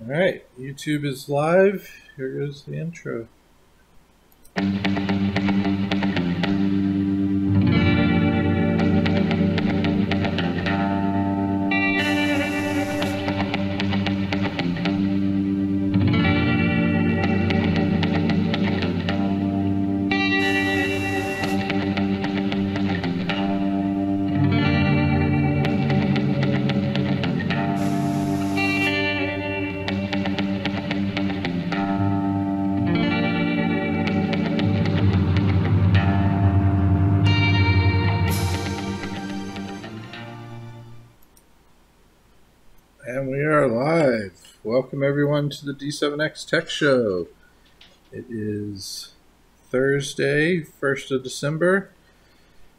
All right, YouTube is live. Here goes the intro. And we are live. Welcome everyone to the D7X Tech Show. It is Thursday, 1st of December.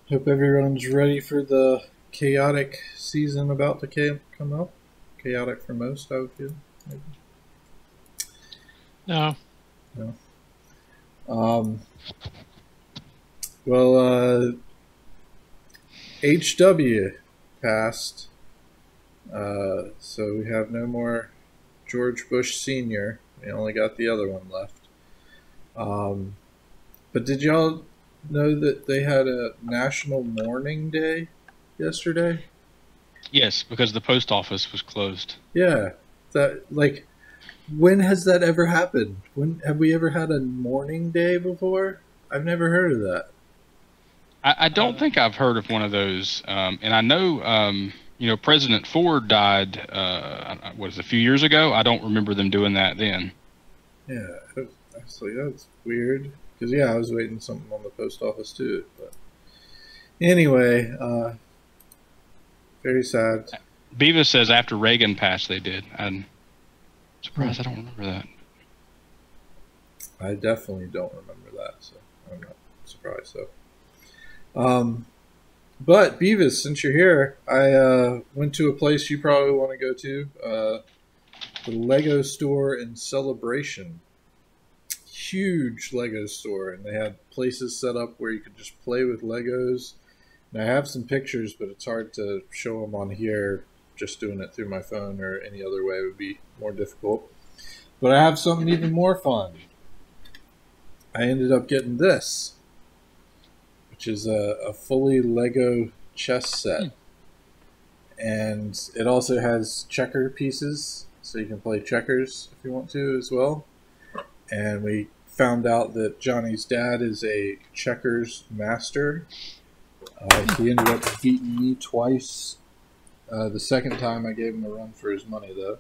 Hope everyone's ready for the chaotic season about to come up. Chaotic for most, I would feel. Maybe. No. Well, HW passed. So we have no more George Bush Sr. We only got the other one left. But did y'all know that they had a National Mourning Day yesterday? Yes, because the post office was closed. Yeah. When has that ever happened? When have we ever had a mourning day before? I've never heard of that. I don't think I've heard of one of those. And I know, President Ford died, a few years ago? I don't remember them doing that then. Yeah, actually, that's weird. Because, I was waiting something on the post office too. But anyway, very sad. Beavis says after Reagan passed, they did. I'm surprised I don't remember that. I definitely don't remember that, so I'm not surprised. But Beavis, since you're here, I went to a place you probably want to go to, the Lego store in Celebration. Huge Lego store, and they had places set up where you could just play with Legos. And I have some pictures, but it's hard to show them on here. Just doing it through my phone or any other way would be more difficult. But I have something even more fun. I ended up getting this, which is a fully Lego chess set. And it also has checker pieces, so you can play checkers if you want to as well. And we found out that Johnny's dad is a checkers master. He ended up beating me twice. The second time I gave him a run for his money, though.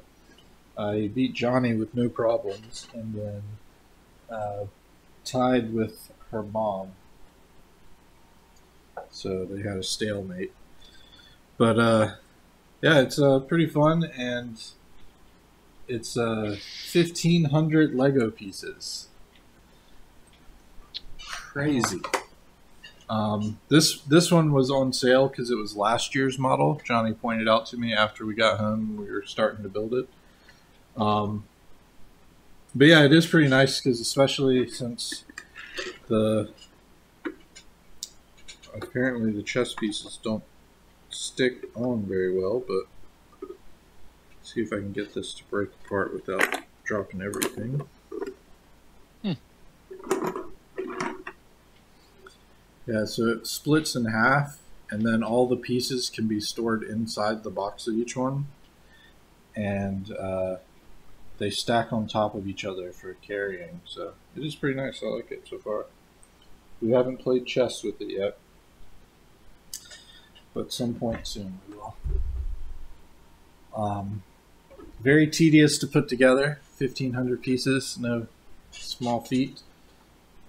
He beat Johnny with no problems, and then tied with her mom. So they had a stalemate. But it's pretty fun, and it's 1,500 Lego pieces. Crazy. This one was on sale because it was last year's model. Johnny pointed out to me after we got home. We were starting to build it. But yeah, it is pretty nice because especially since apparently the chess pieces don't stick on very well, but see if I can get this to break apart without dropping everything. Yeah, so it splits in half, and then all the pieces can be stored inside the box of each one, and they stack on top of each other for carrying, so it is pretty nice. I like it so far. We haven't played chess with it yet, but some point soon we will. Very tedious to put together, 1,500 pieces, no small feat.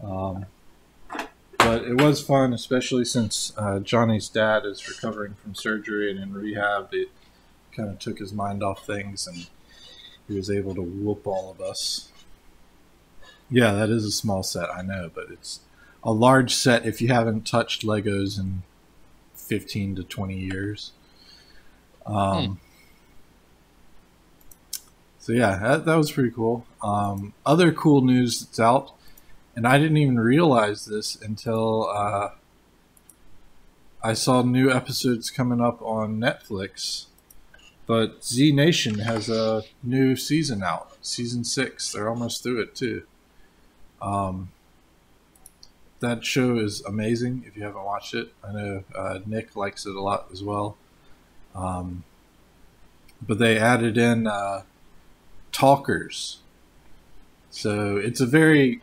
But it was fun, especially since Johnny's dad is recovering from surgery and in rehab. It kind of took his mind off things, and he was able to whoop all of us. Yeah, that is a small set, I know, but it's a large set if you haven't touched Legos in 15 to 20 years. So yeah, that was pretty cool. Other cool news that's out, and I didn't even realize this until I saw new episodes coming up on Netflix But Z Nation has a new season out, season 6. They're almost through it too. That show is amazing. If you haven't watched it, I know Nick likes it a lot as well. But they added in talkers, so it's a very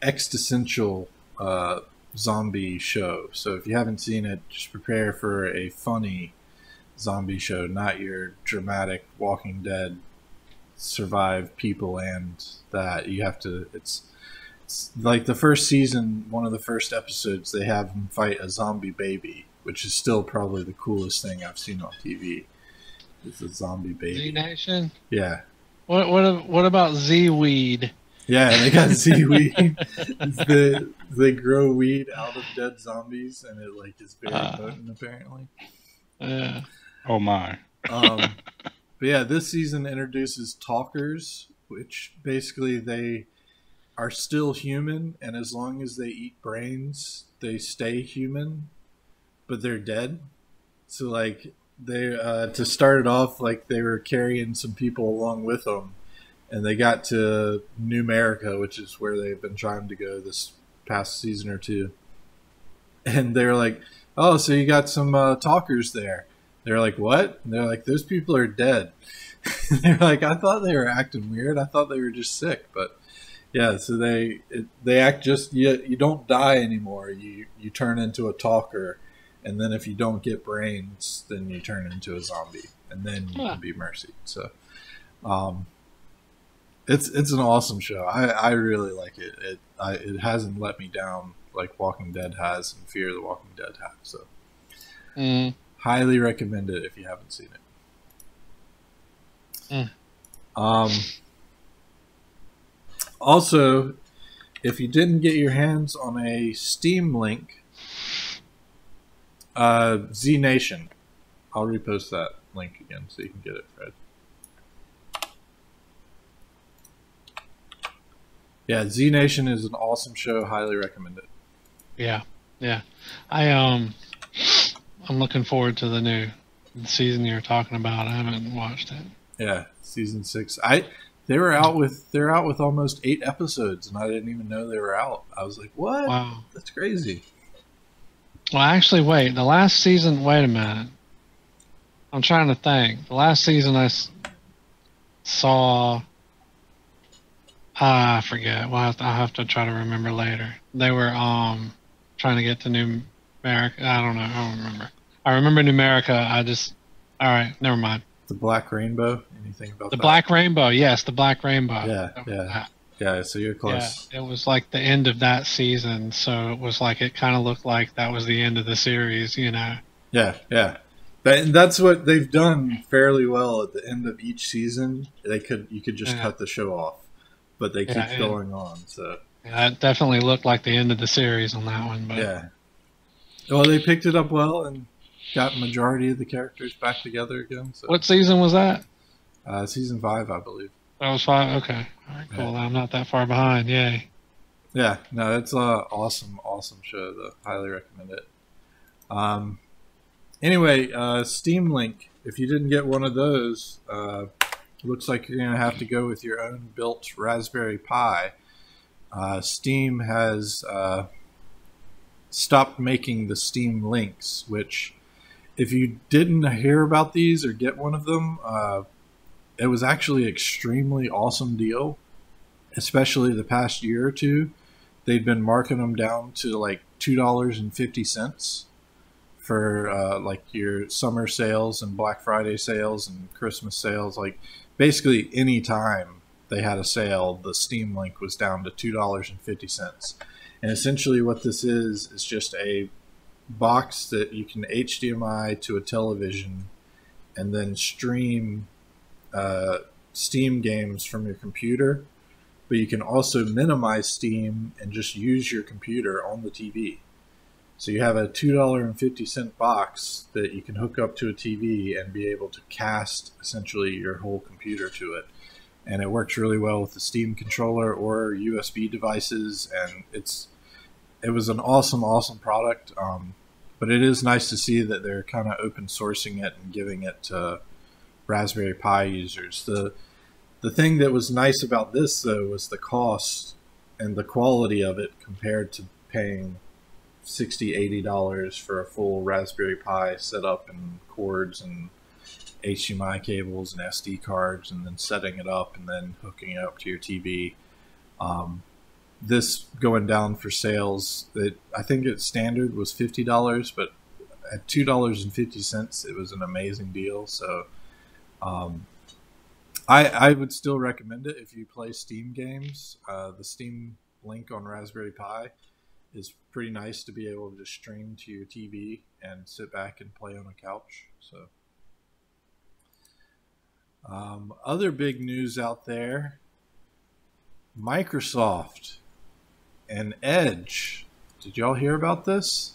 existential zombie show. So if you haven't seen it, just prepare for a funny zombie show, not your dramatic Walking Dead survive people and that. You have to, it's like the first season, one of the first episodes, they have them fight a zombie baby, which is still probably the coolest thing I've seen on TV. It's a zombie baby. Z Nation? Yeah. What about Z Weed? Yeah, they got seaweed. They grow weed out of dead zombies, and it like is very potent apparently. Yeah. Oh my. But yeah, this season introduces talkers, which basically they are still human, and as long as they eat brains, they stay human, but they're dead. So like they to start it off, like they were carrying some people along with them, and they got to New America, which is where they've been trying to go this past season or two. And they're like, "Oh, so you got some talkers there?" They're like, "What?" And they're like, "Those people are dead." They're like, "I thought they were acting weird. I thought they were just sick." But yeah, so they act just you don't die anymore. You turn into a talker, and then if you don't get brains, then you turn into a zombie, and then you can be mercied. So, it's an awesome show. I really like it. It hasn't let me down like Walking Dead has and Fear the Walking Dead have. So, highly recommend it if you haven't seen it. Also, if you didn't get your hands on a Steam link, Z Nation, I'll repost that link again so you can get it, Fred. Yeah, Z Nation is an awesome show. Highly recommend it. Yeah. I'm looking forward to the new season you're talking about. I haven't watched it. Yeah, season 6. They're out with almost 8 episodes, and I didn't even know they were out. I was like, "What? Wow, that's crazy." Well, actually, wait. The last season. Wait a minute. I'm trying to think. The last season I saw. I forget. Well, I'll have to try to remember later. They were trying to get to New America. I don't know. I don't remember. I remember New America. All right. Never mind. The Black Rainbow? Anything about that? The Black Rainbow, yes, the Black Rainbow. Yeah, so you're close. Yeah, it was like the end of that season, so it was like it kind of looked like that was the end of the series, you know. Yeah. That's what they've done fairly well at the end of each season. You could just cut the show off, but they keep going on. So yeah, it definitely looked like the end of the series on that one. But yeah, well, they picked it up well and got majority of the characters back together again. So. What season was that? Season 5, I believe. That was 5. Okay, all right, cool. Yeah. I'm not that far behind. Yay. Yeah, no, it's a awesome show. Though, highly recommend it. Anyway, Steam Link. If you didn't get one of those, looks like you're gonna have to go with your own built Raspberry Pi. Steam has stopped making the Steam Links, which, if you didn't hear about these or get one of them, it was actually an extremely awesome deal, especially the past year or two. They'd been marking them down to like $2.50 for like your summer sales and Black Friday sales and Christmas sales. Like basically any time they had a sale, the Steam Link was down to $2.50. And essentially what this is just a box that you can HDMI to a television and then stream Steam games from your computer, but you can also minimize Steam and just use your computer on the TV. So you have a $2.50 box that you can hook up to a TV and be able to cast essentially your whole computer to it. And it works really well with the Steam controller or USB devices, and it was an awesome product. But it is nice to see that they're kind of open sourcing it and giving it to Raspberry Pi users. The thing that was nice about this, though, was the cost and the quality of it compared to paying $60-$80 for a full Raspberry Pi setup and cords and HDMI cables and SD cards, and then setting it up and then hooking it up to your TV. This going down for sales, I think its standard was $50, but at $2.50, it was an amazing deal. So I would still recommend it if you play Steam games. The Steam link on Raspberry Pi is pretty nice to be able to just stream to your TV and sit back and play on a couch. So other big news out there, Microsoft and Edge. Did y'all hear about this?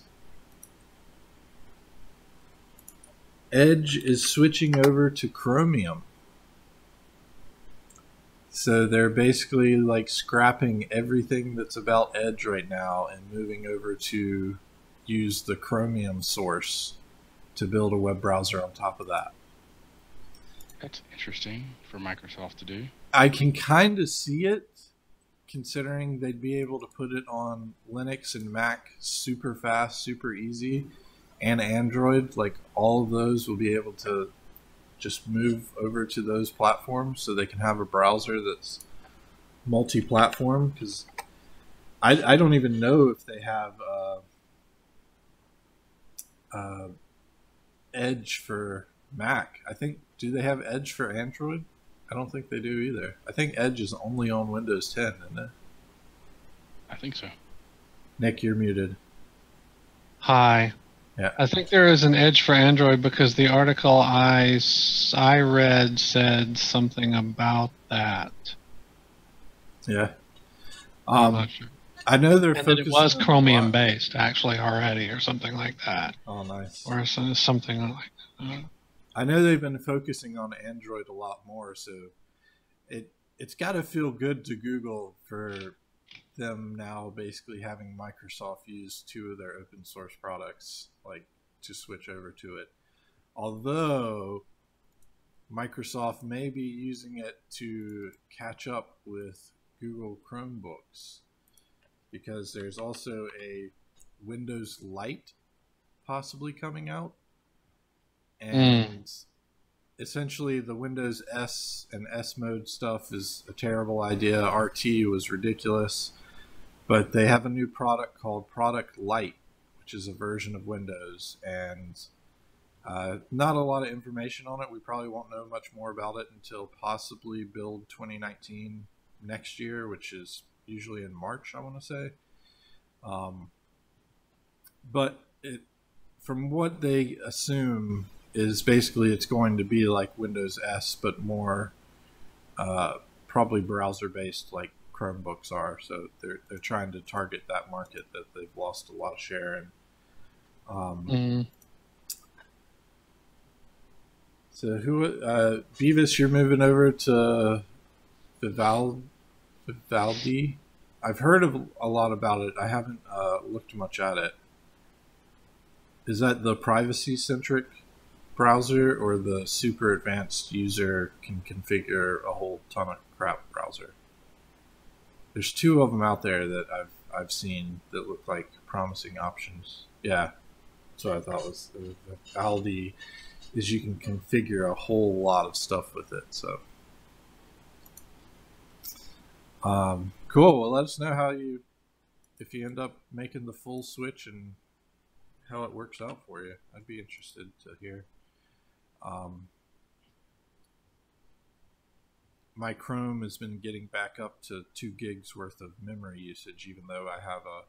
Edge is switching over to Chromium. So they're basically like scrapping everything that's about Edge right now and moving over to use the Chromium source to build a web browser on top of that. That's interesting for Microsoft to do. I can kind of see it, considering they'd be able to put it on Linux and Mac super fast, super easy, and Android. Like, all of those will be able to just move over to those platforms so they can have a browser that's multi-platform. Because I don't even know if they have Edge for Mac. Do they have Edge for Android? I don't think they do either. I think Edge is only on Windows 10, isn't it? I think so. Nick, you're muted. Hi. Yeah. I think there is an Edge for Android because the article I read said something about that. Yeah. I'm not sure. I know they're And that it focusing was on Chromium based actually already, or something like that. Oh, nice. Or something like that. I know they've been focusing on Android a lot more, so it's got to feel good to Google for them now basically having Microsoft use two of their open source products, like, to switch over to it. Although Microsoft may be using it to catch up with Google Chromebooks, because there's also a Windows Lite possibly coming out. And essentially the Windows S and S mode stuff is a terrible idea. RT was ridiculous. But they have a new product called Product Lite, which is a version of Windows. And not a lot of information on it. We probably won't know much more about it until possibly Build 2019 next year, which is usually in March, I want to say. But from what they assume is basically it's going to be like Windows S, but more probably browser-based like Chromebooks are. So they're trying to target that market that they've lost a lot of share in. So Beavis, you're moving over to Vivaldi. I've heard of a lot about it. I haven't looked much at it. Is that the privacy-centric browser or the super advanced user can configure a whole ton of crap browser? There's two of them out there that I've seen that look like promising options. Yeah, that's what I thought was Vivaldi. Is you can configure a whole lot of stuff with it. So cool. Well, let us know if you end up making the full switch and how it works out for you. I'd be interested to hear. My Chrome has been getting back up to 2 gigs worth of memory usage, even though I have a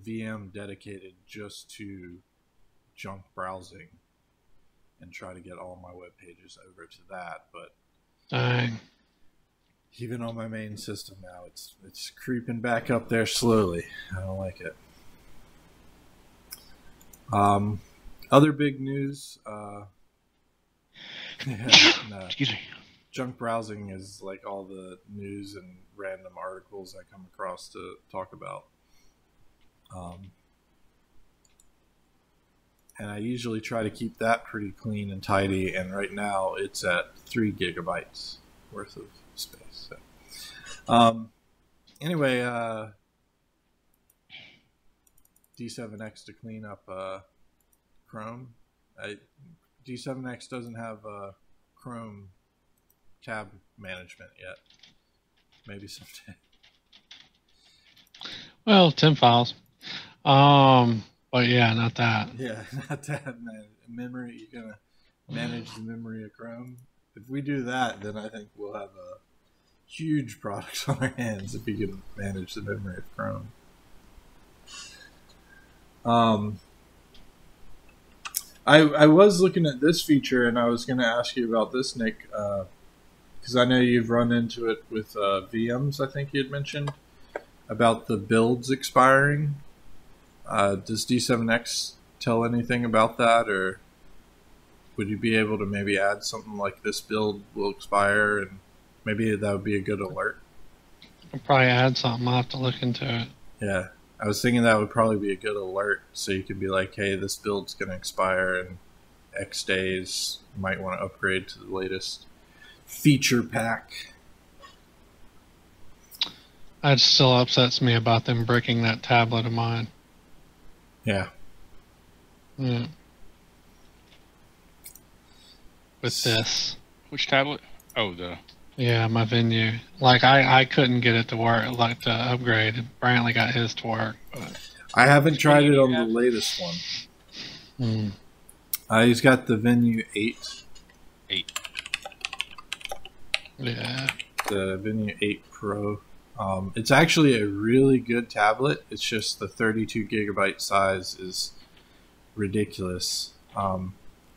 VM dedicated just to junk browsing and try to get all my web pages over to that. But Dang. Even on my main system now, it's creeping back up there slowly. I don't like it. Other big news. Excuse me. Junk browsing is like all the news and random articles I come across to talk about. and I usually try to keep that pretty clean and tidy. And right now, it's at 3 gigabytes worth of space. So, anyway, d7x to clean up Chrome. D7x doesn't have Chrome tab management yet. Maybe someday. Well, 10 files. But yeah, not that. Yeah, not that, man. Memory, you're gonna manage the memory of Chrome. If we do that, then I think we'll have a huge product on our hands if we can manage the memory of Chrome. I was looking at this feature, and I was going to ask you about this, Nick, because I know you've run into it with VMs. I think you had mentioned about the builds expiring. Does D7X tell anything about that, or would you be able to maybe add something like this build will expire, and maybe that would be a good alert? I'll probably add something. I'll have to look into it. Yeah, I was thinking that would probably be a good alert, so you could be like, hey, this build's going to expire in X days. You might want to upgrade to the latest feature pack. That still upsets me about them breaking that tablet of mine. Yeah. Yeah. With this. Which tablet? Oh, the... Yeah, my Venue. Like, I couldn't get it to work, like, to upgrade. Brantley got his to work. But... I haven't tried it on the latest one. He's got the Venue 8. 8. Yeah. The Venue 8 Pro. It's actually a really good tablet. It's just the 32 gigabyte size is ridiculous.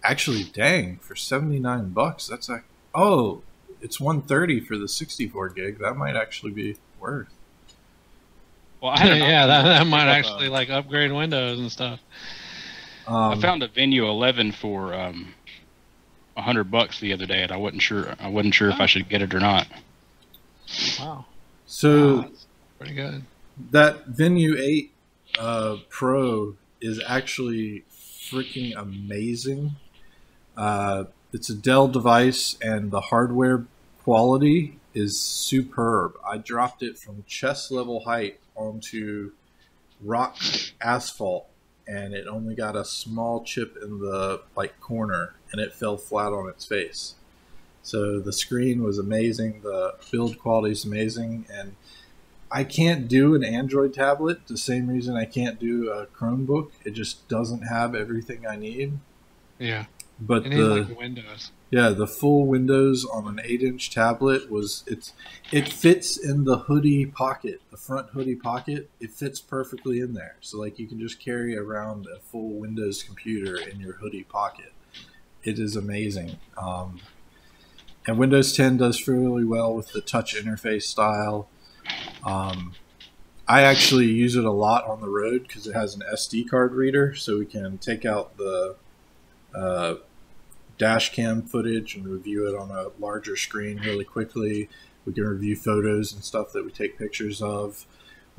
Actually, dang, for $79, that's like, oh, it's $130 for the 64 gig. That might actually be worth. Well, I had that might actually like upgrade Windows and stuff. I found a Venue 11 for $100 the other day, and I wasn't sure if I should get it or not. Wow. So that's pretty good. That Venue 8 Pro is actually freaking amazing. It's a Dell device, and the hardware quality is superb. I dropped it from chest level height onto rock asphalt, and it only got a small chip in the corner, and it fell flat on its face. So the screen was amazing, the build quality is amazing, and I can't do an Android tablet the same reason I can't do a Chromebook. It just doesn't have everything I need. Yeah. But you need like Windows. Yeah, the full Windows on an 8-inch tablet it fits in the hoodie pocket, the front hoodie pocket. It fits perfectly in there. So like you can just carry around a full Windows computer in your hoodie pocket. It is amazing. And Windows 10 does really well with the touch interface style. I actually use it a lot on the road because it has an SD card reader, so we can take out the dash cam footage and review it on a larger screen really quickly. We can review photos and stuff that we take pictures of.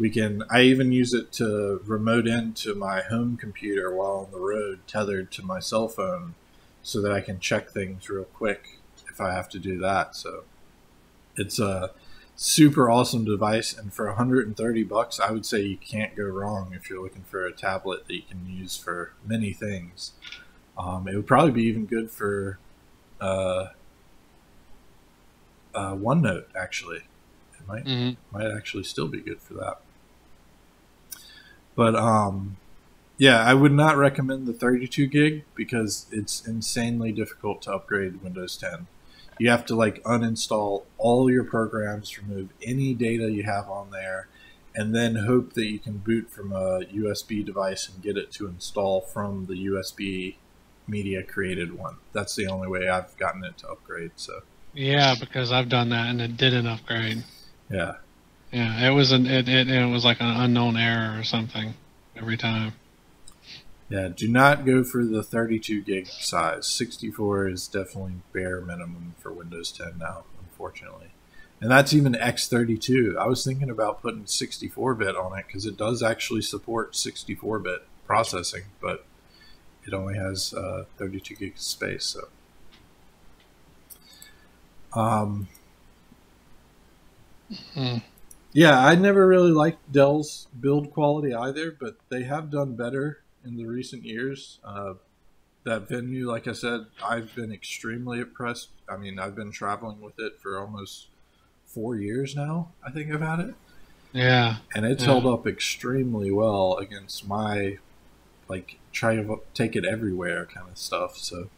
I even use it to remote into my home computer while on the road, tethered to my cell phone, so that I can check things real quick if I have to do that. So it's a super awesome device, and for $130, I would say you can't go wrong if you're looking for a tablet that you can use for many things. It would probably be even good for OneNote, actually. It might actually still be good for that. But yeah, I would not recommend the 32 gig because it's insanely difficult to upgrade Windows 10. You have to uninstall all your programs, remove any data you have on there, and then hope that you can boot from a USB device and get it to install from the USB media created one. That's the only way I've gotten it to upgrade. So yeah, because I've done that and it didn't upgrade. Yeah. Yeah, it was it was like an unknown error or something every time. Yeah, do not go for the 32 gig size. 64 is definitely bare minimum for Windows 10 now, unfortunately. And that's even X32. I was thinking about putting 64-bit on it because it does actually support 64-bit processing, but it only has 32 gigs of space. So, yeah, I never really liked Dell's build quality either, but they have done better in the recent years. That Venue, like I said, I've been extremely impressed. I mean, I've been traveling with it for almost 4 years now. I think I've had it. Yeah. And it's held up extremely well against my, like, try to take it everywhere kind of stuff. So,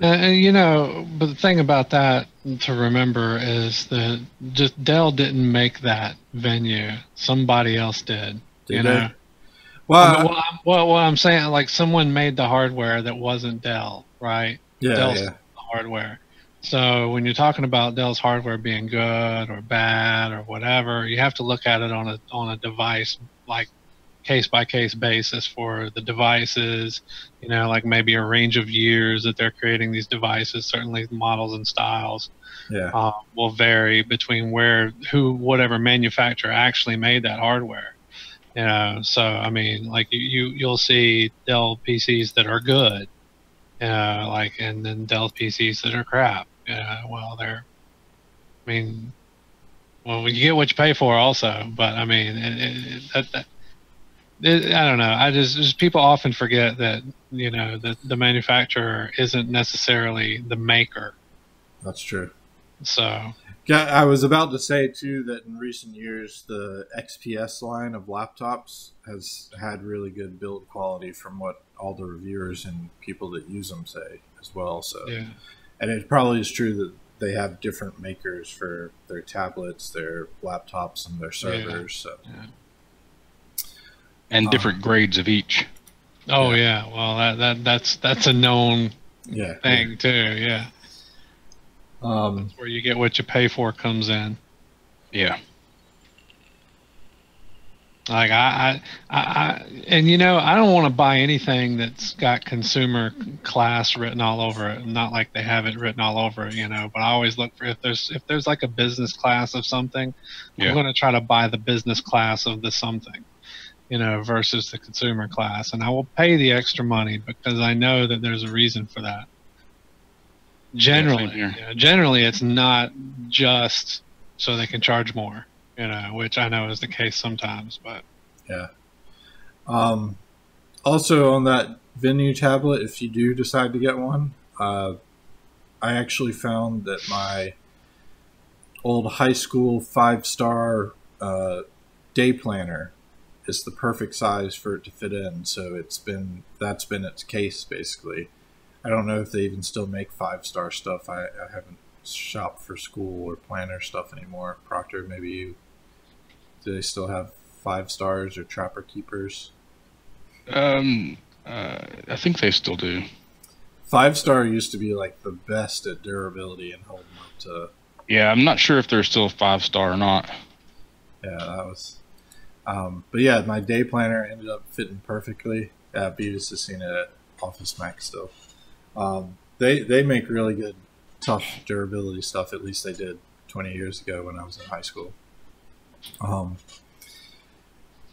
and you know, but the thing about that to remember is that just Dell didn't make that Venue. Somebody else did. Did know. they? Well, What I'm saying, like someone made the hardware that wasn't Dell, right? Yeah, Dell's yeah. the hardware. So when you're talking about Dell's hardware being good or bad or whatever, you have to look at it on a device, like case by case basis for the devices. You know, like maybe a range of years that they're creating these devices. Certainly, models and styles will vary between whatever manufacturer actually made that hardware. You know, so I mean, like you'll see Dell PCs that are good, and then Dell PCs that are crap. Well, you get what you pay for, also. But I mean, I don't know. Just people often forget that the manufacturer isn't necessarily the maker. That's true. So. Yeah, I was about to say, too, that in recent years, the XPS line of laptops has had really good build quality from what all the reviewers and people that use them say as well. So, yeah. And it probably is true that they have different makers for their tablets, their laptops, and their servers. Yeah. So. Yeah. And different grades of each. Oh, yeah. Well, that's a known thing, too, yeah. That's where you get what you pay for comes in. Yeah. Like and I don't want to buy anything that's got consumer class written all over it. Not like they have it written all over it, but I always look for if there's like a business class of something, I'm going to try to buy the business class of the something, versus the consumer class. And I will pay the extra money because I know that there's a reason for that. Generally, it's not just so they can charge more, which I know is the case sometimes. But yeah. Also, on that Venue tablet, if you do decide to get one, I actually found that my old high school 5-star day planner is the perfect size for it to fit in. So that's been its case basically. I don't know if they even still make 5-star stuff. I haven't shopped for school or planner stuff anymore. Proctor, maybe you. Do they still have 5 stars or Trapper Keepers? I think they still do. 5-star used to be like the best at durability and holding up to. Yeah, I'm not sure if they're still 5-star or not. Yeah, that was. But yeah, my day planner ended up fitting perfectly. Beavis has seen it at Office Max still. They make really good, tough durability stuff. At least they did 20 years ago when I was in high school.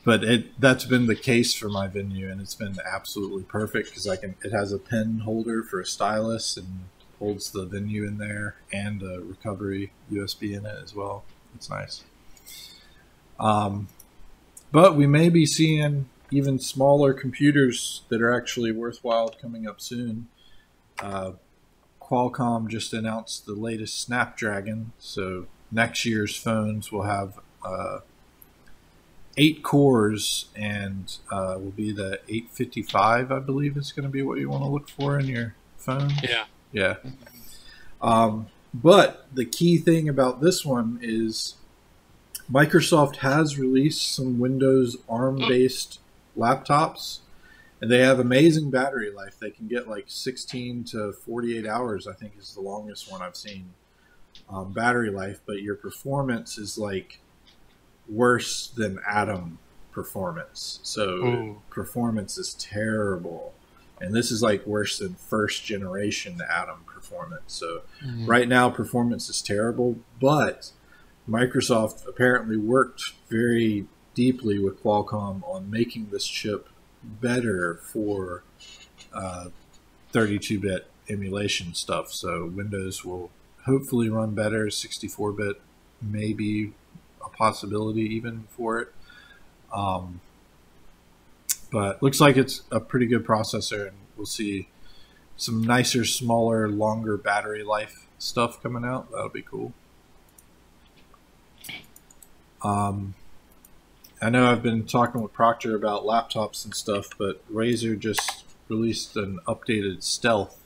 But that's been the case for my Venue, and it's been absolutely perfect because it has a pen holder for a stylus and holds the Venue in there and a recovery USB in it as well. It's nice. But we may be seeing even smaller computers that are actually worthwhile coming up soon. Qualcomm just announced the latest Snapdragon, so next year's phones will have 8 cores and will be the 855, I believe is going to be what you want to look for in your phone. Yeah. But the key thing about this one is Microsoft has released some Windows ARM-based laptops, and they have amazing battery life. They can get like 16 to 48 hours, I think is the longest one I've seen, battery life, but your performance is like worse than Atom performance. So performance is terrible. And this is like worse than first generation Atom performance. So right now performance is terrible, but Microsoft apparently worked very deeply with Qualcomm on making this chip better for 32-bit emulation stuff. So Windows will hopefully run better. 64-bit may be a possibility even for it. But looks like it's a pretty good processor, and we'll see some nicer, smaller, longer battery life stuff coming out. That'll be cool. I know I've been talking with Proctor about laptops and stuff, but Razer just released an updated Stealth.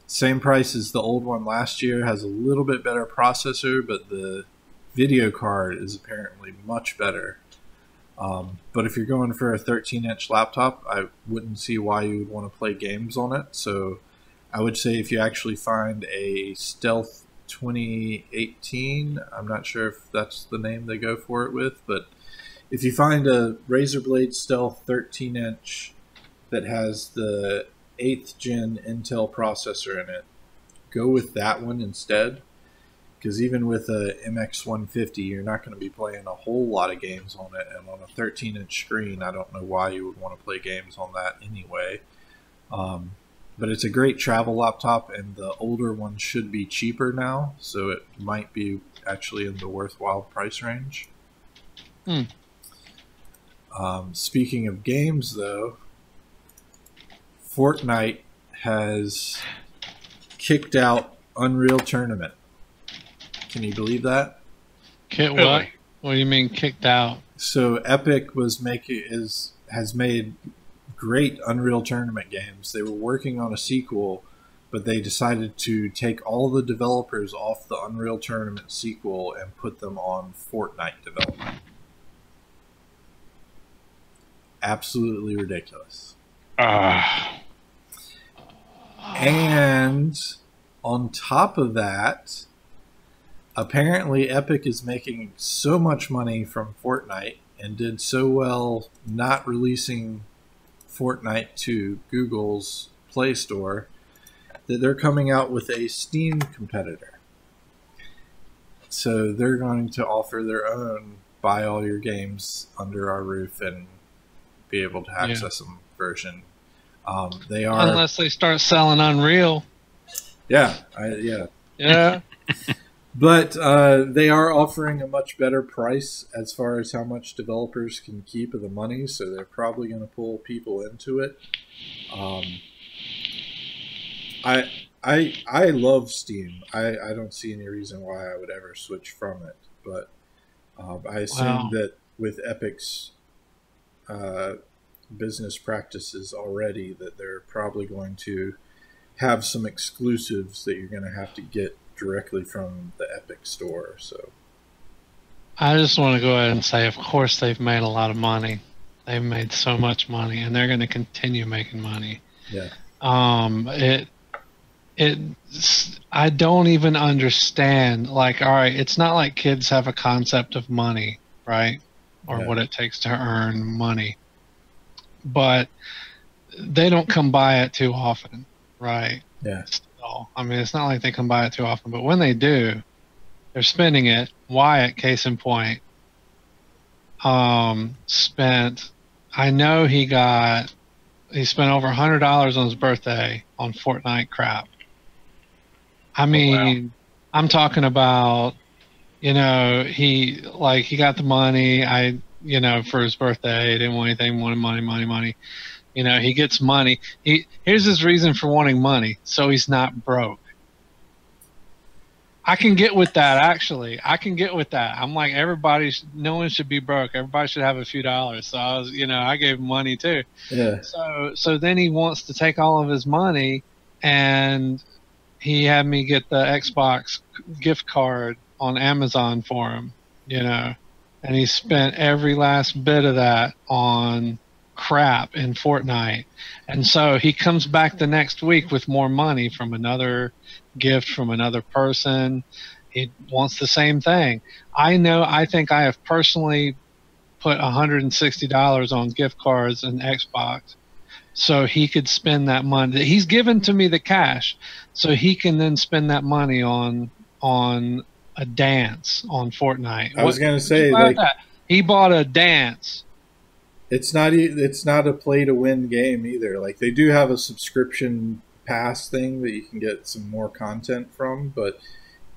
Same price as the old one last year, has a little bit better processor, but the video card is apparently much better. But if you're going for a 13-inch laptop, I wouldn't see why you would want to play games on it. So I would say if you actually find a Stealth 2018, I'm not sure if that's the name they go for it with, but if you find a Razer Blade Stealth 13-inch that has the 8th gen Intel processor in it, go with that one instead, because even with a MX150, you're not going to be playing a whole lot of games on it, and on a 13-inch screen, I don't know why you would want to play games on that anyway. But it's a great travel laptop, and the older one should be cheaper now, so it might be actually in the worthwhile price range. Speaking of games, though, Fortnite has kicked out Unreal Tournament. Can you believe that? What? What do you mean kicked out? So Epic has made great Unreal Tournament games. They were working on a sequel, but they decided to take all the developers off the Unreal Tournament sequel and put them on Fortnite development. Absolutely ridiculous. And on top of that, apparently Epic is making so much money from Fortnite and did so well not releasing Fortnite to Google's Play Store that they're coming out with a Steam competitor. So they're going to offer their own buy all your games under our roof and be able to access them version. They are, unless they start selling Unreal. Yeah. But they are offering a much better price as far as how much developers can keep of the money, so they're probably going to pull people into it. I love Steam. I don't see any reason why I would ever switch from it, but I assume that with Epic's business practices already, that they're probably going to have some exclusives that you're going to have to get directly from the Epic store. So I just want to go ahead and say, of course, they've made a lot of money. They've made so much money, and they're going to continue making money. Yeah. I don't even understand. Like, all right, it's not like kids have a concept of money, right? Or what it takes to earn money. But they don't come by it too often, right? Yeah. I mean, it's not like they come by it too often, but when they do, they're spending it. Wyatt, case in point, spent, I know he spent over $100 on his birthday on Fortnite crap. I mean, I'm talking about, he got the money, for his birthday. He didn't want anything, wanted money. He gets money. Here's his reason for wanting money, so he's not broke. I can get with that, actually. I can get with that. I'm like, no one should be broke. Everybody should have a few dollars. So I gave him money too. Yeah. So then he wants to take all of his money, and he had me get the Xbox gift card on Amazon for him, and he spent every last bit of that on crap in Fortnite. And so he comes back the next week with more money from another gift from another person. He wants the same thing. I think I have personally put $160 on gift cards and Xbox so he could spend that money. He's given to me the cash so he can then spend that money on a dance on Fortnite. I was going to say, he bought a dance it's not a play to win game either. Like they do have a subscription pass thing that you can get some more content from, but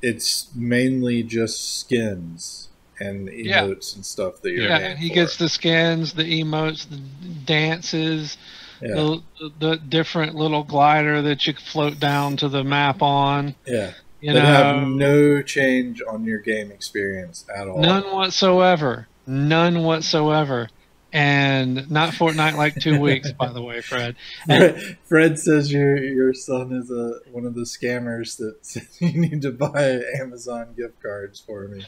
it's mainly just skins and emotes and stuff that you're paying he for. gets the skins, the emotes, the dances, the different little glider that you can float down to the map on. Yeah. You that know, have no change on your game experience at all. None whatsoever. None whatsoever. And not Fortnite like 2 weeks, by the way, Fred. And Fred says your son is one of the scammers that said you need to buy Amazon gift cards for me.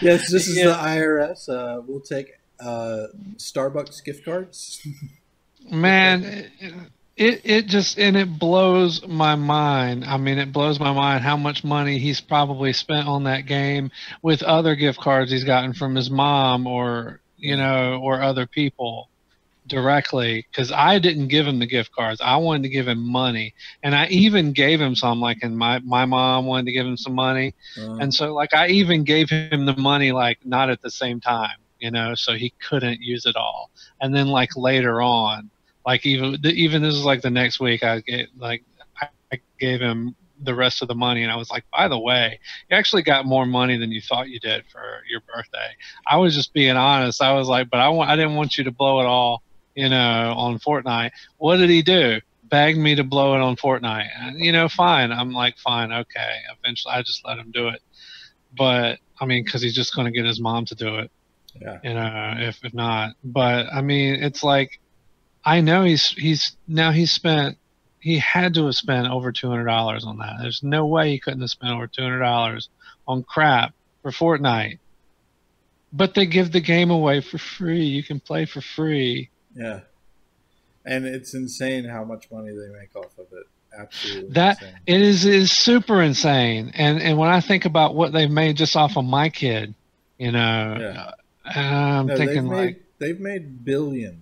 Yes, this is the IRS. We'll take Starbucks gift cards. Man, it just, and it blows my mind. I mean, it blows my mind how much money he's probably spent on that game with other gift cards he's gotten from his mom or, you know, or other people directly. Because I didn't give him the gift cards. I wanted to give him money. And I even gave him some, like, and my mom wanted to give him some money. And so, like, I even gave him the money, like, not at the same time, you know, so he couldn't use it all. And then, like, later on, like even this is like the next week, I gave him the rest of the money, and I was like, by the way, you actually got more money than you thought you did for your birthday. I was just being honest. I was like, but I didn't want you to blow it all, you know, on Fortnite. What did he do? Begged me to blow it on Fortnite. And, you know, fine. I'm like, fine, okay. Eventually, I just let him do it. But I mean, because he's just going to get his mom to do it. Yeah. You know, if not. But I mean, it's like, I know he had to have spent over $200 on that. There's no way he couldn't have spent over $200 on crap for Fortnite. But they give the game away for free. You can play for free. Yeah. And it's insane how much money they make off of it. Absolutely insane. It is super insane. And when I think about what they've made just off of my kid, you know, I'm thinking they've made billions.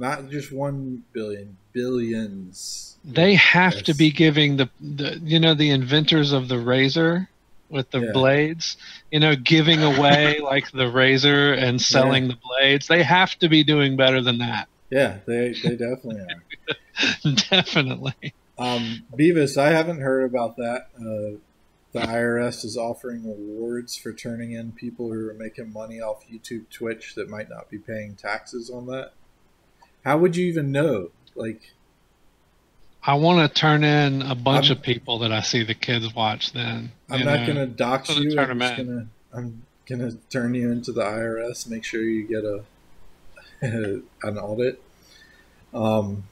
Not just 1 billion, billions. They have to be giving the you know, the inventors of the razor with the blades, you know, giving away like the razor and selling the blades. They have to be doing better than that. Yeah, they definitely are. Definitely. Beavis, I haven't heard about that. The IRS is offering rewards for turning in people who are making money off YouTube, Twitch that might not be paying taxes on that. How would you even know? Like, I want to turn in a bunch of people that I see the kids watch. Then I'm not going to dox you. I'm gonna turn you into the IRS. Make sure you get an audit. You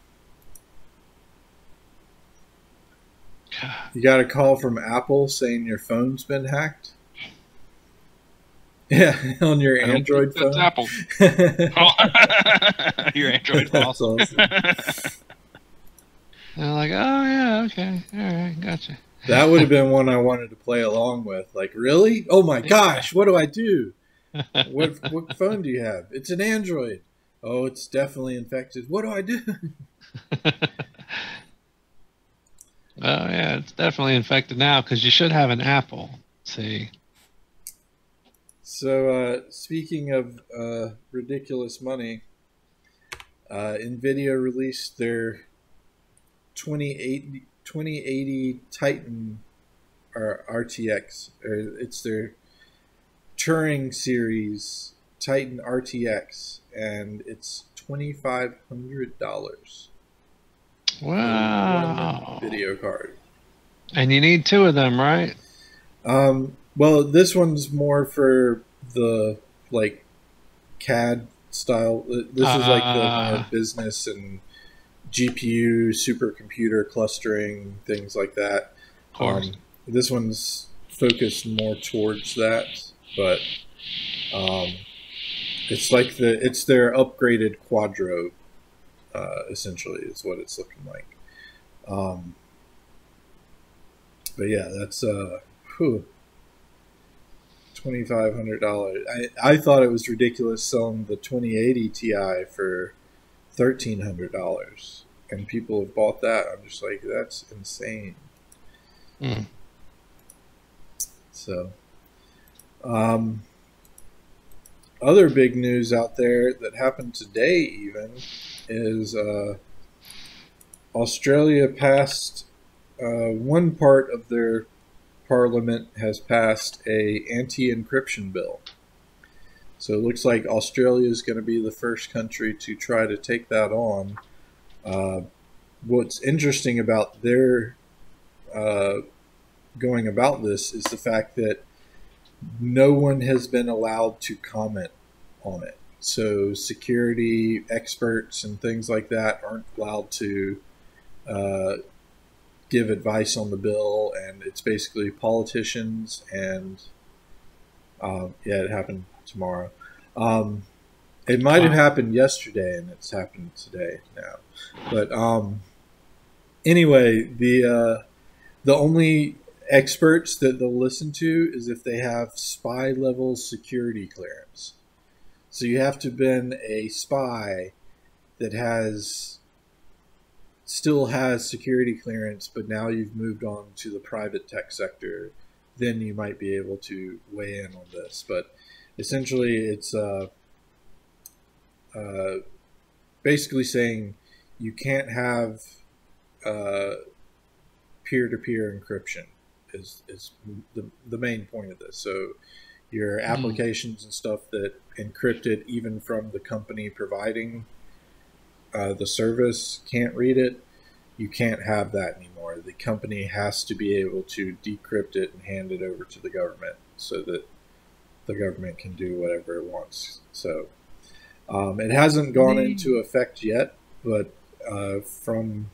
got a call from Apple saying your phone's been hacked. Yeah, on your Android phone. That's Apple. Your Android phone. That's awesome. They're like, oh yeah, okay, all right, gotcha. That would have been one I wanted to play along with. Like, really? Oh my gosh, what do I do? What phone do you have? It's an Android. Oh, it's definitely infected. What do I do? Oh yeah, it's definitely infected now because you should have an Apple. See. So, speaking of ridiculous money, NVIDIA released their 2080 Titan or RTX. It's their Turing series Titan RTX, and it's $2,500. Wow. Video card. And you need 2 of them, right? Well, this one's more for the like CAD style. This is like the more business and GPU, supercomputer clustering, things like that. Of course. This one's focused more towards that, but it's like it's their upgraded Quadro. Essentially, is what it's looking like. But yeah, that's $2,500. I thought it was ridiculous selling the 2080 Ti for $1,300, and people have bought that. I'm just like, that's insane. So, other big news out there that happened today even is Australia passed one part of their parliament has passed a anti-encryption bill. So it looks like Australia is going to be the first country to try to take that on. What's interesting about their going about this is the fact that no one has been allowed to comment on it. So security experts and things like that aren't allowed to give advice on the bill, and it's basically politicians and yeah, it happened tomorrow. It might have happened yesterday, and it's happened today now. But anyway, the only experts that they'll listen to is if they have spy level security clearance. So you have to have been a spy that still has security clearance, but now you've moved on to the private tech sector. Then you might be able to weigh in on this. But essentially, it's basically saying you can't have peer-to-peer encryption is the main point of this. So your applications and stuff that encrypt it even from the company providing the service can't read it. You can't have that anymore. The company has to be able to decrypt it and hand it over to the government so that the government can do whatever it wants. So it hasn't gone into effect yet, but from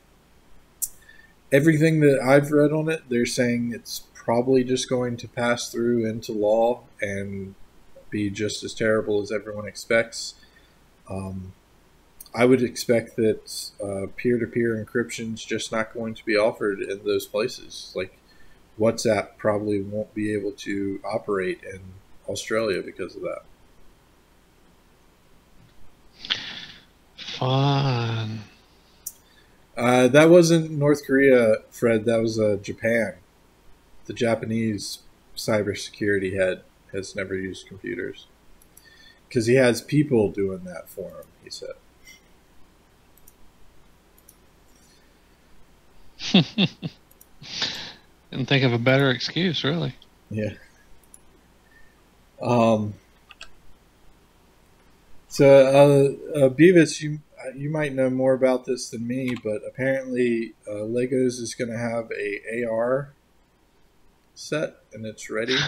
everything that I've read on it, they're saying it's probably just going to pass through into law and be just as terrible as everyone expects. I would expect that peer-to-peer encryption is just not going to be offered in those places. Like WhatsApp probably won't be able to operate in Australia because of that. Fun. That wasn't North Korea, Fred. That was Japan. The Japanese cybersecurity head has never used computers because he has people doing that for him, he said. Didn't think of a better excuse, really. Yeah. So, Beavis, you might know more about this than me, but apparently Legos is going to have a AR set, and it's ready.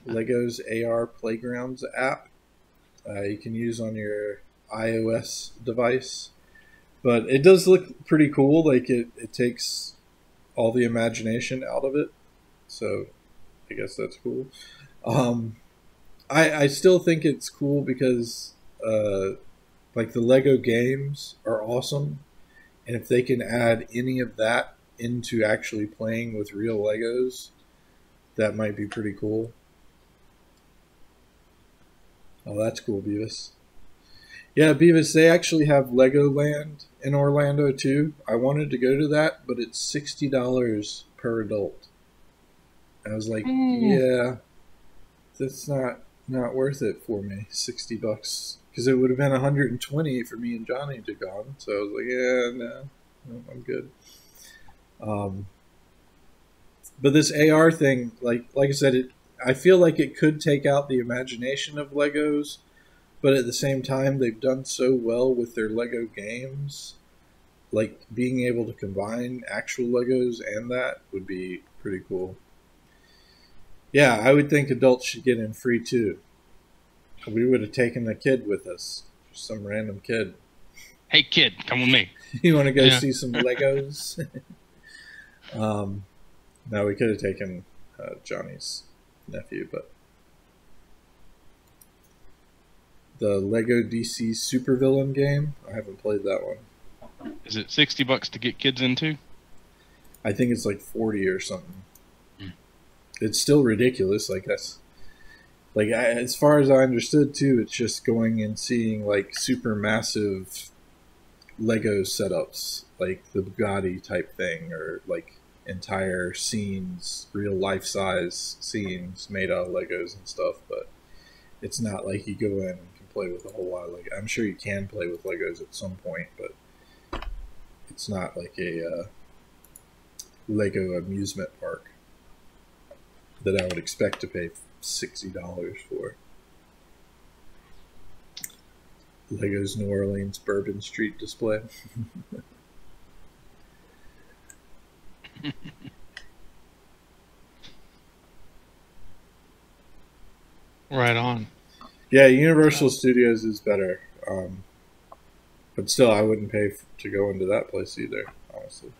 Legos AR Playgrounds app you can use on your iOS device. But it does look pretty cool. Like it takes all the imagination out of it. So I guess that's cool. I still think it's cool because like the Lego games are awesome. And if they can add any of that into actually playing with real Legos, that might be pretty cool. Oh, that's cool, Beavis. Yeah, Beavis, they actually have Legoland in Orlando too. I wanted to go to that, but it's $60 per adult. I was like, yeah, that's not worth it for me. $60, because it would have been $120 for me and Johnny to go on. So I was like, yeah, no, I'm good. But this AR thing, like I said, I feel like it could take out the imagination of Legos. But at the same time, they've done so well with their Lego games. Like, being able to combine actual Legos and that would be pretty cool. Yeah, I would think adults should get in free too. We would have taken a kid with us. Some random kid. Hey kid, come with me. You want to go see some Legos? No, we could have taken Johnny's nephew, but... The Lego DC Supervillain game. I haven't played that one. Is it $60 to get kids into? I think it's like 40 or something. It's still ridiculous. Like that's like as far as I understood too, it's just going and seeing like super massive Lego setups, like the Bugatti type thing, or like entire scenes, real life size scenes made out of Legos and stuff. But it's not like you go in and can play with a whole lot of Lego. I'm sure you can play with Legos at some point, but it's not like a Lego amusement park that I would expect to pay $60 for. Lego's New Orleans Bourbon Street display. Right on. Yeah, Universal Studios is better. But still, I wouldn't pay to go into that place either, honestly.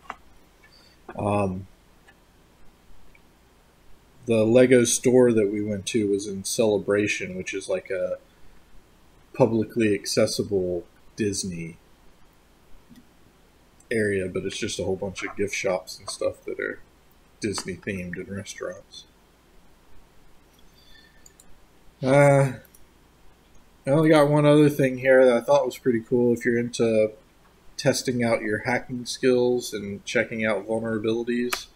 The Lego store that we went to was in Celebration, which is like a publicly accessible Disney area, but it's just a whole bunch of gift shops and stuff that are Disney themed and restaurants. I only got one other thing here that I thought was pretty cool. If you're into testing out your hacking skills and checking out vulnerabilities,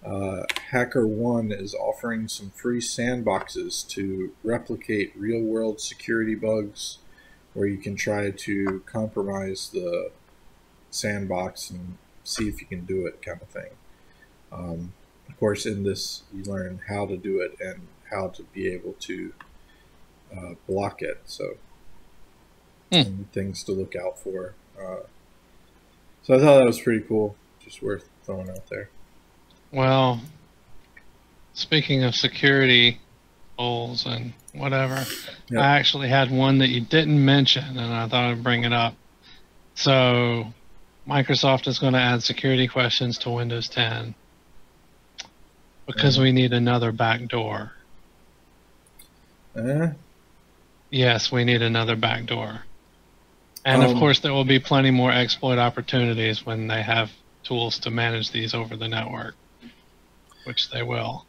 HackerOne is offering some free sandboxes to replicate real-world security bugs, where you can try to compromise the sandbox and see if you can do it, kind of thing. Of course, in this, you learn how to do it and how to be able to block it. So, and things to look out for. So I thought that was pretty cool. Just worth throwing out there. Well, speaking of security holes and whatever, Yep. I actually had one that you didn't mention, and I thought I'd bring it up. So, Microsoft is going to add security questions to Windows 10 because we need another backdoor. Yes, we need another backdoor. And of course, there will be plenty more exploit opportunities when they have tools to manage these over the network, which they will.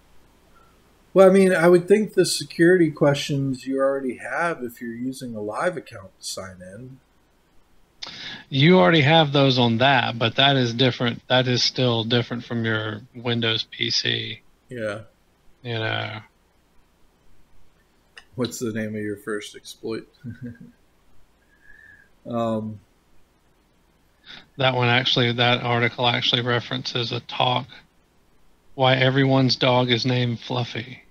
Well, I mean, I would think the security questions you already have if you're using a live account to sign in. You already have those on that, but that is different. That is still different from your Windows PC. Yeah. You know. What's the name of your first exploit? That one actually, that article actually references a talk, why everyone's dog is named Fluffy.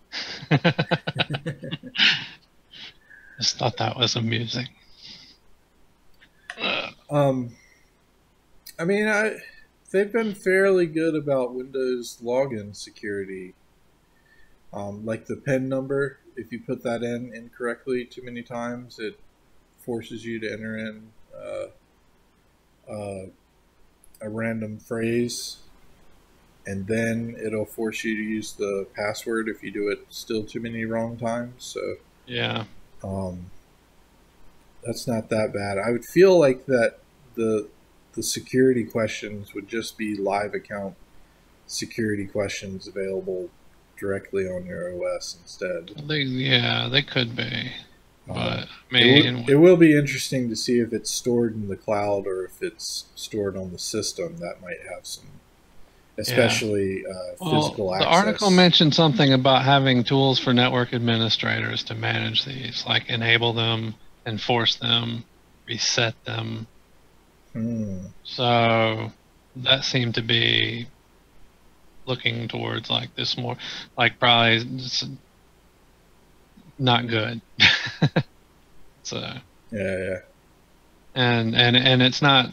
Just thought that was amusing. I mean, they've been fairly good about Windows login security. Like the PIN number, if you put that in incorrectly too many times, it forces you to enter in a random phrase, and then it'll force you to use the password if you do it still too many wrong times. So yeah, that's not that bad. I would feel like that the security questions would just be live account security questions available directly on your OS instead. They could be. But I mean, it will be interesting to see if it's stored in the cloud or if it's stored on the system. That might have some, especially physical access. The article mentioned something about having tools for network administrators to manage these, like enable them, enforce them, reset them. So that seemed to be looking towards like this more, like probably not good. So yeah. And it's not,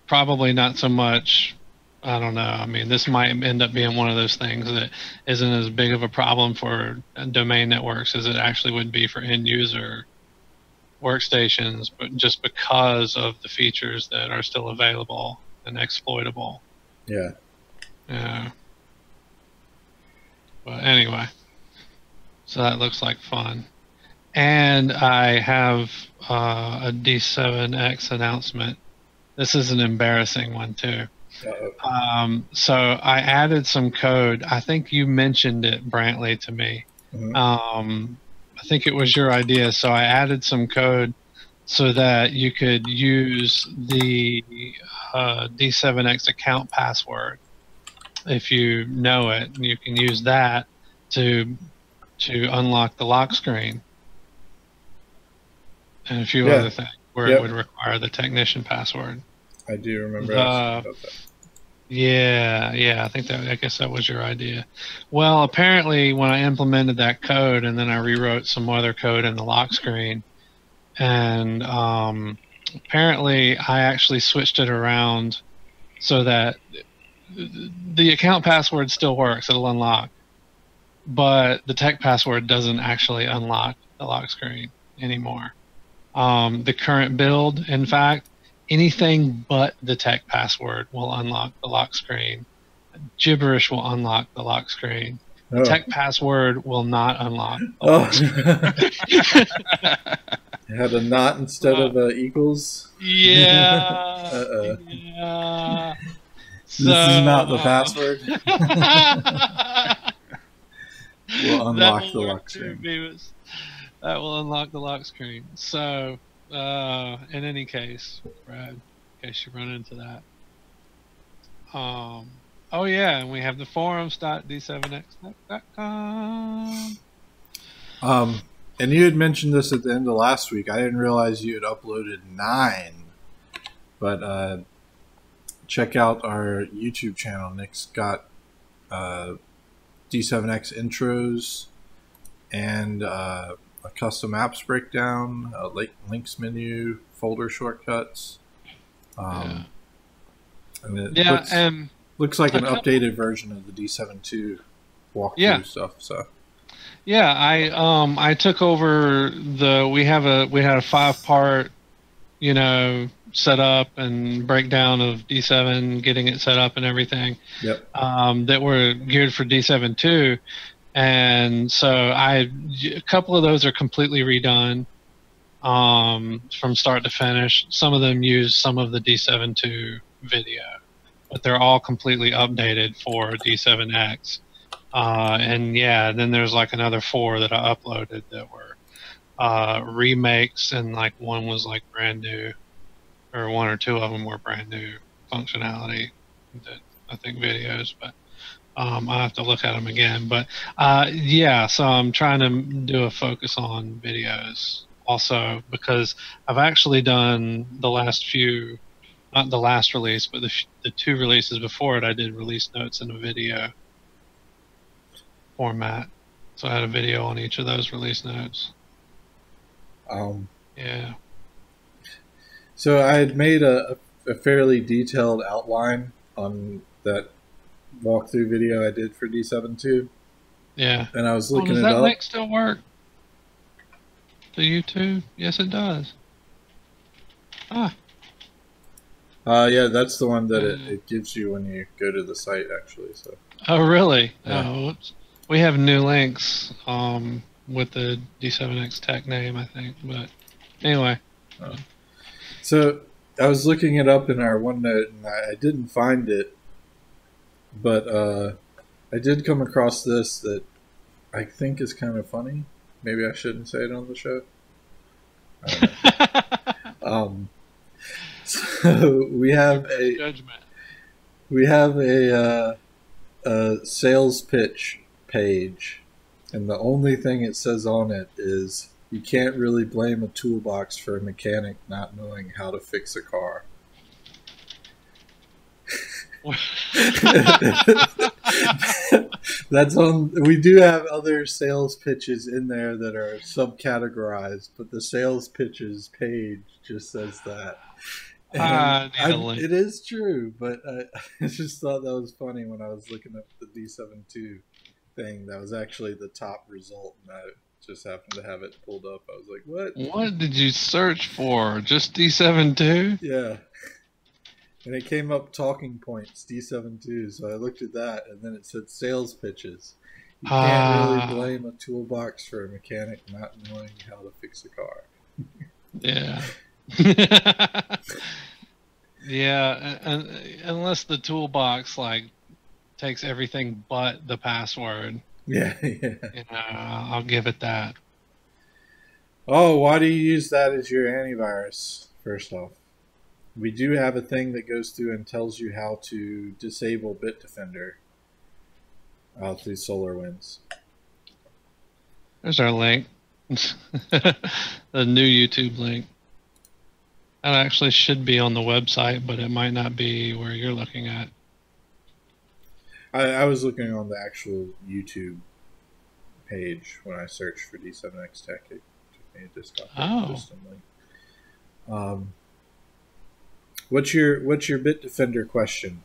probably not so much, I don't know. I mean, this might end up being one of those things that isn't as big of a problem for domain networks as it actually would be for end user workstations, but just because of the features that are still available and exploitable. Yeah. But anyway, so that looks like fun. And I have a d7x announcement. This is an embarrassing one too. So I added some code. I think you mentioned it, Brantley, to me. I think it was your idea. So I added some code so that you could use the d7x account password. If you know it, you can use that to unlock the lock screen. and a few Yeah. other things where Yep. it would require the technician password. I do remember asking about that. Yeah, I guess that was your idea. Well, apparently when I implemented that code and then I rewrote some other code in the lock screen, and apparently I actually switched it around so that the account password still works, it'll unlock, but the tech password doesn't actually unlock the lock screen anymore. The current build, in fact, anything but the tech password will unlock the lock screen. Gibberish will unlock the lock screen. The tech password will not unlock the lock screen. It had a not instead of a equals. Yeah. Yeah. This is not the password. We'll unlock the lock screen. That will unlock the lock screen. So, in any case, Brad, in case you run into that. Oh yeah, and we have the forums.d7x.com. And you had mentioned this at the end of last week. I didn't realize you had uploaded 9. But check out our YouTube channel. Nick's got d7x intros and a custom apps breakdown, a links menu, folder shortcuts. And it looks like an updated version of the D7.2 walkthrough stuff. So yeah, I took over we had a 5-part, set up and breakdown of D7, getting it set up and everything. Yep. That were geared for D7.2, and so a couple of those are completely redone from start to finish. Some of them use some of the D7.2 video, but they're all completely updated for D7X. And yeah, then there's like another 4 that I uploaded that were remakes, and like one was like brand new, or 1 or 2 of them were brand new functionality that I think videos, but I'll have to look at them again. But yeah, so I'm trying to do a focus on videos also, because I've actually done the last few, not the last release, but the 2 releases before it, I did release notes in a video format. So I had a video on each of those release notes. Yeah. So I had made a fairly detailed outline on that walkthrough video I did for D7.2. Yeah. And I was looking it up. Does that link still work to YouTube? Yes, it does. Yeah, that's the one that it gives you when you go to the site, actually. So. Oh, really? Yeah. Oh, whoops. We have new links with the D7X tech name, I think. But anyway. So I was looking it up in our OneNote, and I didn't find it. But I did come across this that I think is kind of funny. Maybe I shouldn't say it on the show. So we have a sales pitch page, and the only thing it says on it is you can't really blame a toolbox for a mechanic not knowing how to fix a car. That's on. We do have other sales pitches in there that are subcategorized, but the sales pitches page just says that. It is true, but I just thought that was funny when I was looking up the D7.2 thing. That was actually the top result, and I just happened to have it pulled up. I was like, what? What did you search for? Just D7.2? Yeah. And it came up talking points, D7.2, so I looked at that, and then it said sales pitches. You can't really blame a toolbox for a mechanic not knowing how to fix a car. Yeah. Yeah, and unless the toolbox takes everything but the password. Yeah. I'll give it that. Oh, why do you use that as your antivirus, first off? We do have a thing that goes through and tells you how to disable Bitdefender through SolarWinds. There's our link. The new YouTube link. That actually should be on the website, but it might not be where you're looking at. I was looking on the actual YouTube page when I searched for D7X Tech. It took me a disc instantly. What's your Bitdefender question?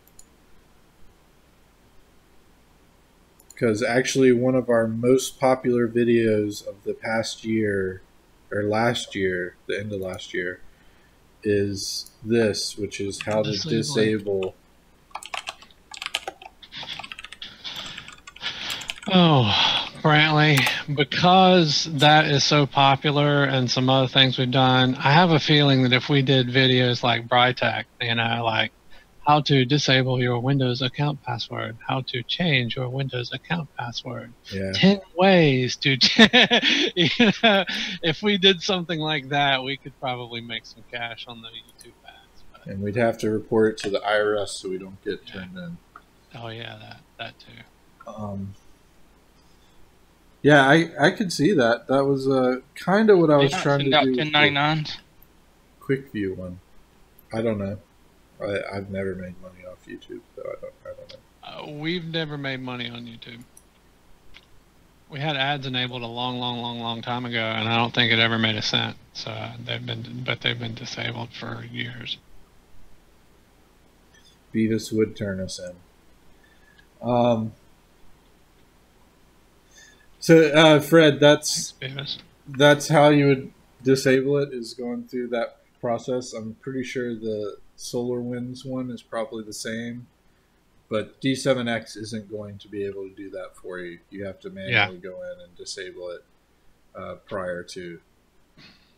Because actually one of our most popular videos of the past year, or last year, the end of last year, is this, which is how to disable. Oh, Brantley, because that is so popular and some other things we've done, I have a feeling that if we did videos like Brytech, you know, like how to disable your Windows account password, how to change your Windows account password, 10 ways to, you know, if we did something like that, we could probably make some cash on the YouTube ads. But, and we'd have to report it to the IRS so we don't get turned in. Oh yeah, that too. Yeah, I could see that. That was kind of what I was trying to do. 1099s? Quick view one. I don't know. I've never made money off YouTube, so I don't know. We've never made money on YouTube. We had ads enabled a long time ago, and I don't think it ever made a cent. So they've been disabled for years. Beavis would turn us in. So Fred, that's how you would disable it, is going through that process. I'm pretty sure the SolarWinds one is probably the same, but D7X isn't going to be able to do that for you. You have to manually go in and disable it prior to.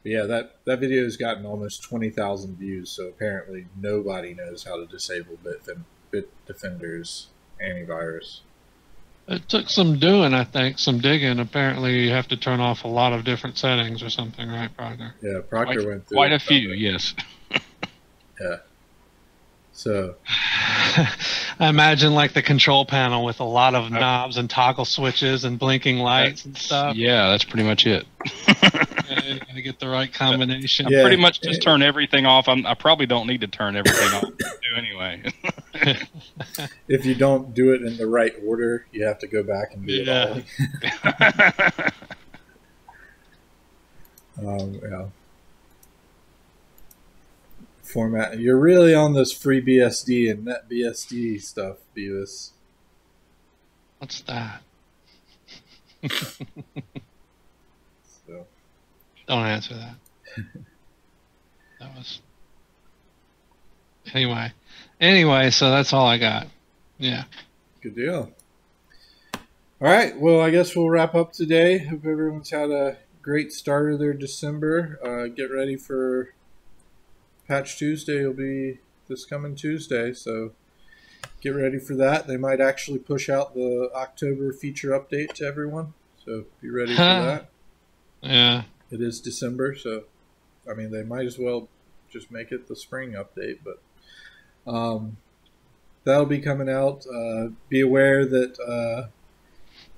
But yeah, that video has gotten almost 20,000 views, so apparently nobody knows how to disable Bitdefender's antivirus. It took some doing, I think, some digging. Apparently, you have to turn off a lot of different settings or something, right, Proctor? Yeah, Proctor went through quite a few, yes. Yeah. So I imagine like the control panel with a lot of knobs and toggle switches and blinking lights and stuff. Yeah, that's pretty much it. You gotta get the right combination. I pretty much just turn everything off. I probably don't need to turn everything off anyway. If you don't do it in the right order, you have to go back and do it all. Yeah. Format. You're really on this FreeBSD and NetBSD stuff, Beavis. What's that? So. Don't answer that. That was anyway. So that's all I got. Yeah. Good deal. All right. Well, I guess we'll wrap up today. Hope everyone's had a great start of their December. Get ready for Patch Tuesday. Will be this coming Tuesday, so get ready for that. They might actually push out the October feature update to everyone, so be ready for that. Yeah. It is December, so I mean they might as well just make it the spring update, but that'll be coming out. Be aware that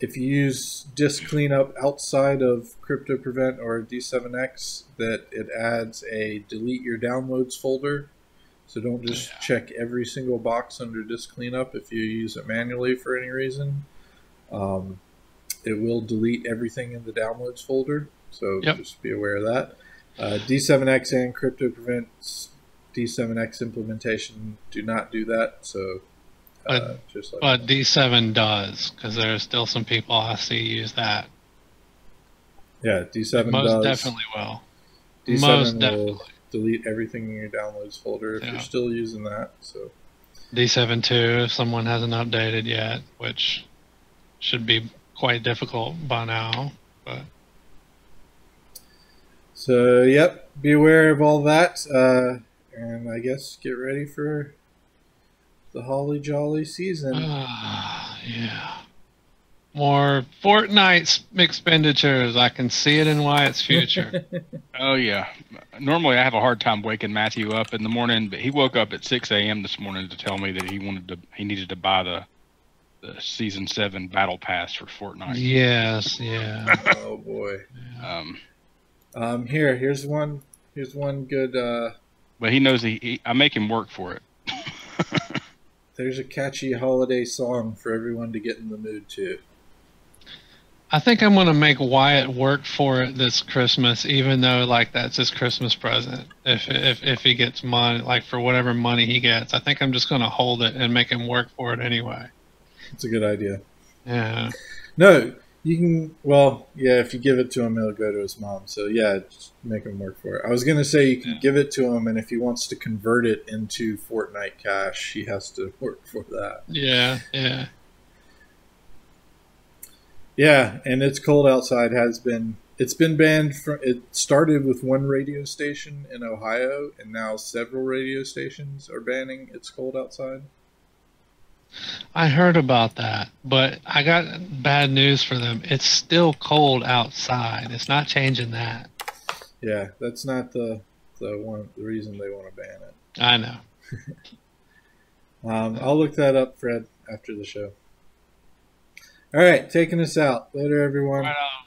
if you use disk cleanup outside of Crypto Prevent or D7X, that it adds a delete your downloads folder. So don't just check every single box under disk cleanup if you use it manually for any reason. It will delete everything in the downloads folder. So just be aware of that. D7X and Crypto Prevent's D7X implementation do not do that. So just but D7 does, because there are still some people I see use that. Yeah, D7 Most does. definitely will. D7 Most will definitely. delete everything in your downloads folder if you're still using that. So D7 too, if someone hasn't updated yet, which should be quite difficult by now. But so yep, be aware of all that, and I guess get ready for the holly jolly season. Yeah. More Fortnite expenditures. I can see it in Wyatt's future. Oh yeah. Normally I have a hard time waking Matthew up in the morning, but he woke up at 6 a.m. this morning to tell me that he needed to buy the Season 7 Battle Pass for Fortnite. Yes, yeah. Oh boy. Um, Here's one good. but he knows I make him work for it. There's a catchy holiday song for everyone to get in the mood to. I think I'm gonna make Wyatt work for it this Christmas, even though like that's his Christmas present. If he gets money, like for whatever money he gets, I think I'm just gonna hold it and make him work for it anyway. It's a good idea. Yeah. No, you can. Well, yeah, if you give it to him, he'll go to his mom. So yeah, just make him work for it. I was gonna say you can give it to him, and if he wants to convert it into Fortnite cash, he has to work for that. Yeah, yeah. Yeah, and It's Cold Outside it's been banned from. It started with one radio station in Ohio, and now several radio stations are banning It's Cold Outside. I heard about that, but I got bad news for them. It's still cold outside. It's not changing that. Yeah, that's not the reason they want to ban it. I know. I'll look that up, Fred, after the show. All right, taking us out. Later, everyone. Right on.